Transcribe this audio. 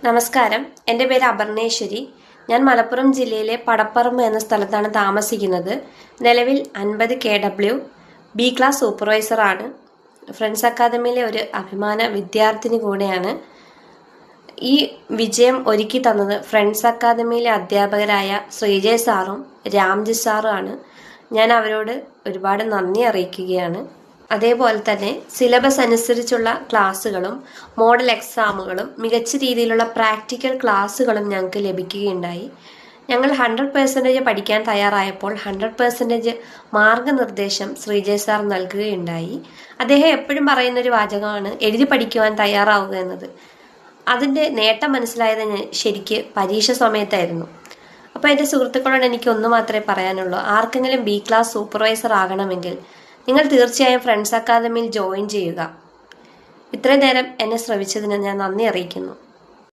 നമസ്കാരം, എൻ്റെ പേര് അപർണേശ്വരി. ഞാൻ മലപ്പുറം ജില്ലയിലെ പടപ്പറമ്പ് എന്ന സ്ഥലത്താണ് താമസിക്കുന്നത്. നിലവിൽ 50 KW ബി ക്ലാസ് സൂപ്പർവൈസറാണ്. ഫ്രണ്ട്സ് അക്കാദമിയിലെ ഒരു അഭിമാന വിദ്യാർത്ഥിനി കൂടെയാണ്. ഈ വിജയം ഒരുക്കി തന്നത് ഫ്രണ്ട്സ് അക്കാദമിയിലെ അധ്യാപകരായ ശ്രീജയ് സാറും രാംജി സാറും ആണ്. ഞാൻ അവരോട് ഒരുപാട് നന്ദി അറിയിക്കുകയാണ്. അതേപോലെ തന്നെ സിലബസ് അനുസരിച്ചുള്ള ക്ലാസ്സുകളും മോഡൽ എക്സാമുകളും മികച്ച രീതിയിലുള്ള പ്രാക്ടിക്കൽ ക്ലാസ്സുകളും ഞങ്ങൾക്ക് ലഭിക്കുകയുണ്ടായി. ഞങ്ങൾ 100% പഠിക്കാൻ തയ്യാറായപ്പോൾ 100% മാർഗനിർദ്ദേശം ശ്രീജയ് സാർ നൽകുകയുണ്ടായി. അദ്ദേഹം എപ്പോഴും പറയുന്നൊരു വാചകമാണ് എഴുതി പഠിക്കുവാൻ തയ്യാറാവുക എന്നത്. അതിൻ്റെ നേട്ടം മനസ്സിലായത് ശരിക്ക് പരീക്ഷ സമയത്തായിരുന്നു. അപ്പോൾ എൻ്റെ സുഹൃത്തുക്കളോട് എനിക്ക് ഒന്ന് മാത്രമേ പറയാനുള്ളൂ. ആർക്കെങ്കിലും ബി ക്ലാസ് സൂപ്പർവൈസർ ആകണമെങ്കിൽ നിങ്ങൾ തീർച്ചയായും ഫ്രണ്ട്സ് അക്കാദമിയിൽ ജോയിൻ ചെയ്യുക. ഇത്രയും നേരം എന്നെ ശ്രവിച്ചതിന് ഞാൻ നന്ദി അറിയിക്കുന്നു.